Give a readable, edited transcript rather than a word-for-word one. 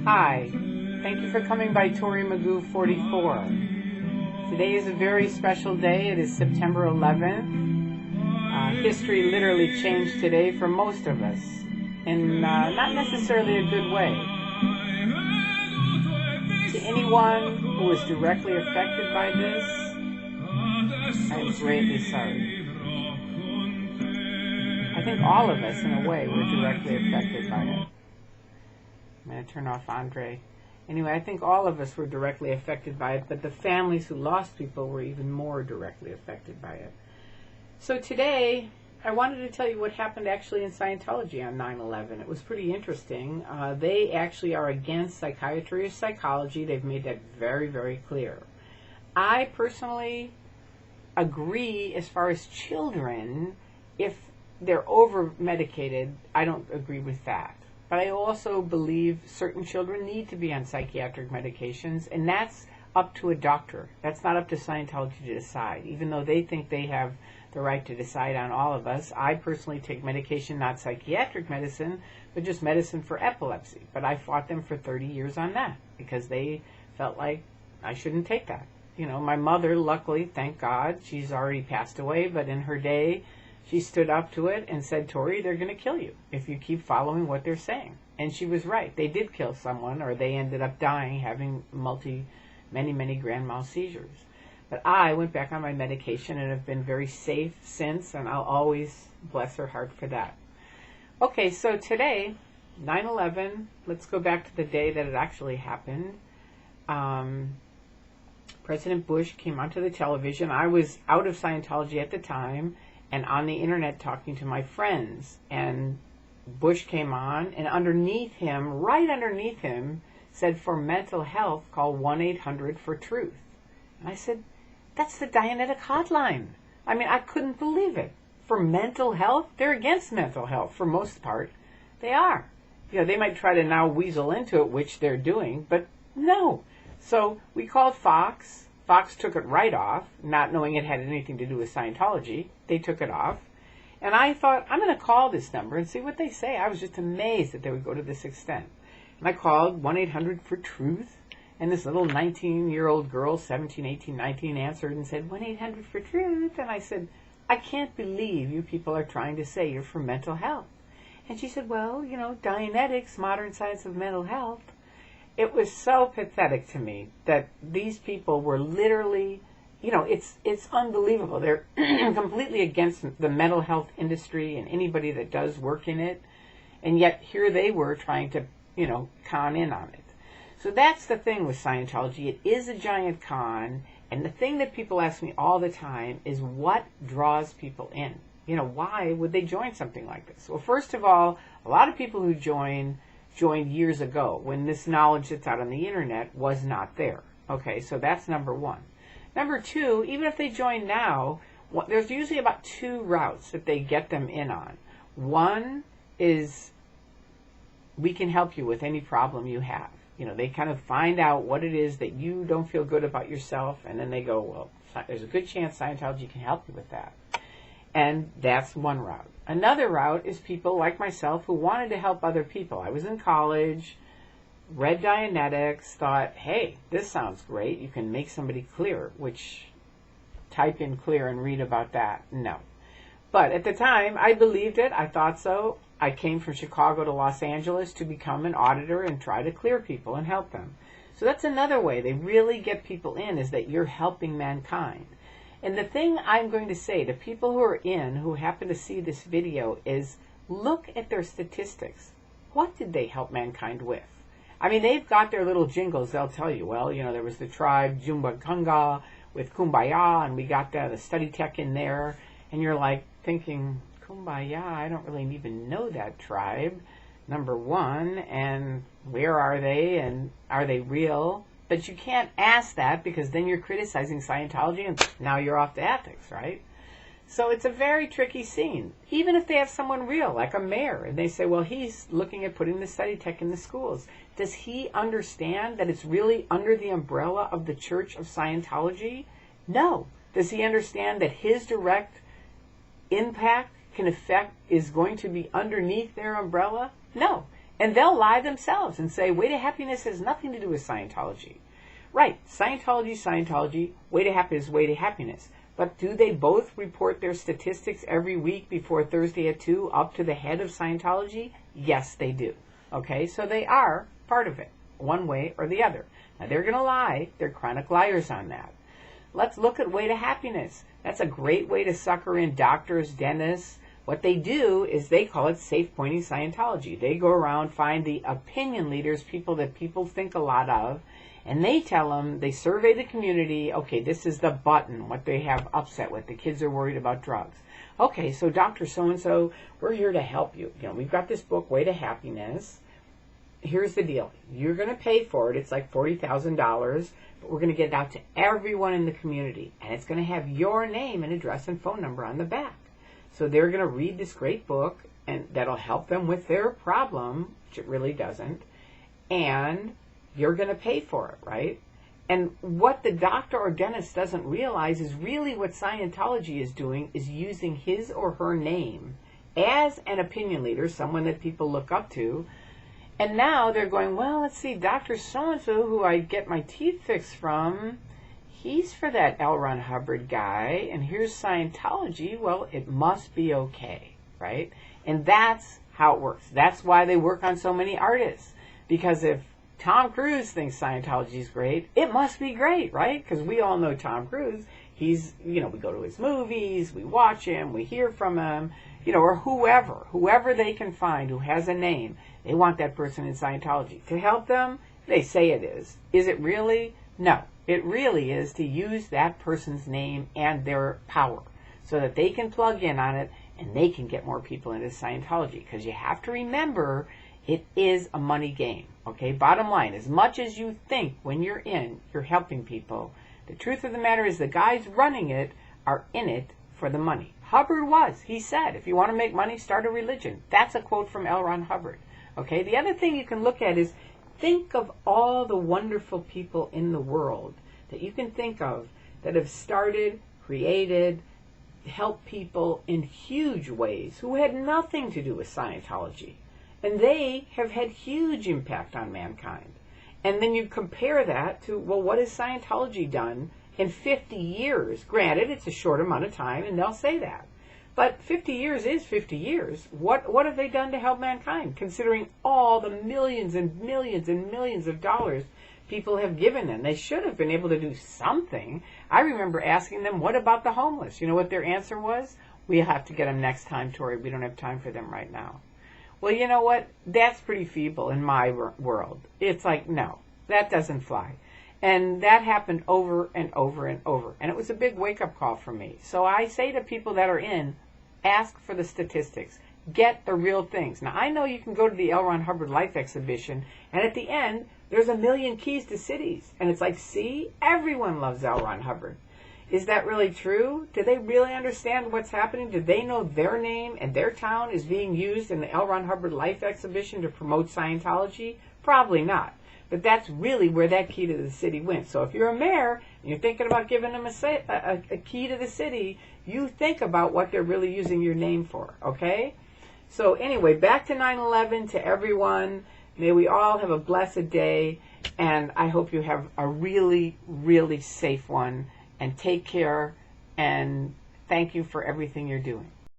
Hi, thank you for coming by Tori Magoo 44. Today is a very special day. It is September 11th. History literally changed today for most of us, in not necessarily a good way. To anyone who was directly affected by this, I'm greatly sorry. I think all of us, in a way, were directly affected by it. I'm going to turn off Andre. Anyway, I think all of us were directly affected by it, but the families who lost people were even more directly affected by it. So today, I wanted to tell you what happened actually in Scientology on 9/11. It was pretty interesting. They actually are against psychiatry or psychology. They've made that very, very clear. I personally agree as far as children, if they're over-medicated, I don't agree with that. But I also believe certain children need to be on psychiatric medications, and that's up to a doctor. That's not up to Scientology to decide, even though they think they have the right to decide on all of us. I personally take medication, not psychiatric medicine, but just medicine for epilepsy. But I fought them for 30 years on that because they felt like I shouldn't take that. You know, my mother, luckily, thank God, she's already passed away, but in her day, she stood up to it and said, Tori, they're going to kill you if you keep following what they're saying. And she was right. They did kill someone, or they ended up dying, having many grand mal seizures. But I went back on my medication and have been very safe since, and I'll always bless her heart for that. Okay, so today, 9/11, let's go back to the day that it actually happened. President Bush came onto the television. I was out of Scientology at the time, and on the internet talking to my friends, and Bush came on, and underneath him, right underneath him, said for mental health, call 1-800-for-truth. And I said, that's the Dianetic hotline. I mean, I couldn't believe it. For mental health? They're against mental health for most part. They are. You know, they might try to now weasel into it, which they're doing, but no. So we called Fox. Fox took it right off, not knowing it had anything to do with Scientology. They took it off. And I thought, I'm going to call this number and see what they say. I was just amazed that they would go to this extent. And I called 1-800-for-truth. And this little 19-year-old girl, 17, 18, 19, answered and said, 1-800-for-truth. And I said, I can't believe you people are trying to say you're for mental health. And she said, well, you know, Dianetics, modern science of mental health. It was so pathetic to me that these people were literally, you know, it's unbelievable. They're completely against the mental health industry and anybody that does work in it. And yet here they were trying to, you know, con in on it. So that's the thing with Scientology. It is a giant con. And the thing that people ask me all the time is what draws people in? You know, why would they join something like this? Well, first of all, a lot of people who joined years ago when this knowledge that's out on the internet was not there. Okay, so that's number one. Number two, even if they join now, there's usually about two routes that they get them in on. One is, we can help you with any problem you have. You know, they kind of find out what it is that you don't feel good about yourself, and then they go, well, there's a good chance Scientology can help you with that. And that's one route. Another route is people like myself who wanted to help other people. I was in college, read Dianetics, thought, hey, this sounds great. You can make somebody clear, which type in clear and read about that. No. But at the time, I believed it. I thought so. I came from Chicago to Los Angeles to become an auditor and try to clear people and help them. So that's another way they really get people in, is that you're helping mankind. And the thing I'm going to say to people who are in, who happen to see this video, is look at their statistics. What did they help mankind with? I mean, they've got their little jingles. They'll tell you, well, you know, there was the tribe Jumbakunga with Kumbaya, and we got the study tech in there. And you're like thinking, Kumbaya, I don't really even know that tribe, number one, and where are they, and are they real? But you can't ask that, because then you're criticizing Scientology and now you're off to ethics, right? So it's a very tricky scene. Even if they have someone real, like a mayor, and they say, well, he's looking at putting the study tech in the schools. Does he understand that it's really under the umbrella of the Church of Scientology? No. Does he understand that his direct impact is going to be underneath their umbrella? No. And they'll lie themselves and say, Way to Happiness has nothing to do with Scientology. Right, Scientology, Way to Happiness, Way to Happiness. But do they both report their statistics every week before Thursday at 2 up to the head of Scientology? Yes, they do. Okay, so they are part of it, one way or the other. Now, they're going to lie. They're chronic liars on that. Let's look at Way to Happiness. That's a great way to sucker in doctors, dentists. What they do is they call it safe-pointing Scientology. They go around, find the opinion leaders, people that people think a lot of, and they tell them, they survey the community, okay, this is the button, what they have upset with. The kids are worried about drugs. Okay, so Dr. So-and-so, we're here to help you. You know, we've got this book, Way to Happiness. Here's the deal. You're going to pay for it. It's like $40,000, but we're going to get it out to everyone in the community. And it's going to have your name and address and phone number on the back. So they're going to read this great book, and that'll help them with their problem, which it really doesn't. And you're going to pay for it, right? And what the doctor or dentist doesn't realize is really what Scientology is doing is using his or her name as an opinion leader, someone that people look up to. And now they're going, well, let's see, Dr. So-and-so, who I get my teeth fixed from, he's for that L. Ron Hubbard guy, and here's Scientology. Well, it must be okay, right? And that's how it works. That's why they work on so many artists. Because if Tom Cruise thinks Scientology is great, it must be great, right? Because we all know Tom Cruise. He's, you know, we go to his movies, we watch him, we hear from him, you know, or whoever they can find who has a name, they want that person in Scientology. To help them, they say it is. Is it really? No. It really is to use that person's name and their power so that they can plug in on it and they can get more people into Scientology. Because you have to remember, it is a money game. Okay, bottom line, as much as you think when you're in, you're helping people, the truth of the matter is the guys running it are in it for the money. Hubbard was. He said, if you want to make money, start a religion. That's a quote from L. Ron Hubbard. Okay, the other thing you can look at is think of all the wonderful people in the world that you can think of that have started, created, helped people in huge ways who had nothing to do with Scientology. And they have had huge impact on mankind. And then you compare that to, well, what has Scientology done in 50 years? Granted, it's a short amount of time, and they'll say that. But 50 years is 50 years. What have they done to help mankind, considering all the millions and millions and millions of dollars people have given them? They should have been able to do something. I remember asking them, what about the homeless? You know what their answer was? We'll have to get them next time, Tori. We don't have time for them right now. Well, you know what? That's pretty feeble in my world. It's like, no, that doesn't fly. And that happened over and over and over. And it was a big wake-up call for me. So I say to people that are in, ask for the statistics. Get the real things. Now, I know you can go to the L. Ron Hubbard Life Exhibition, and at the end, there's 1,000,000 keys to cities. And it's like, see, everyone loves L. Ron Hubbard. Is that really true? Do they really understand what's happening? Do they know their name and their town is being used in the L. Ron Hubbard Life Exhibition to promote Scientology? Probably not. But that's really where that key to the city went. So if you're a mayor and you're thinking about giving them a key to the city, you think about what they're really using your name for, okay? So anyway, back to 9/11, to everyone. May we all have a blessed day, and I hope you have a really, really safe one. And take care, and thank you for everything you're doing.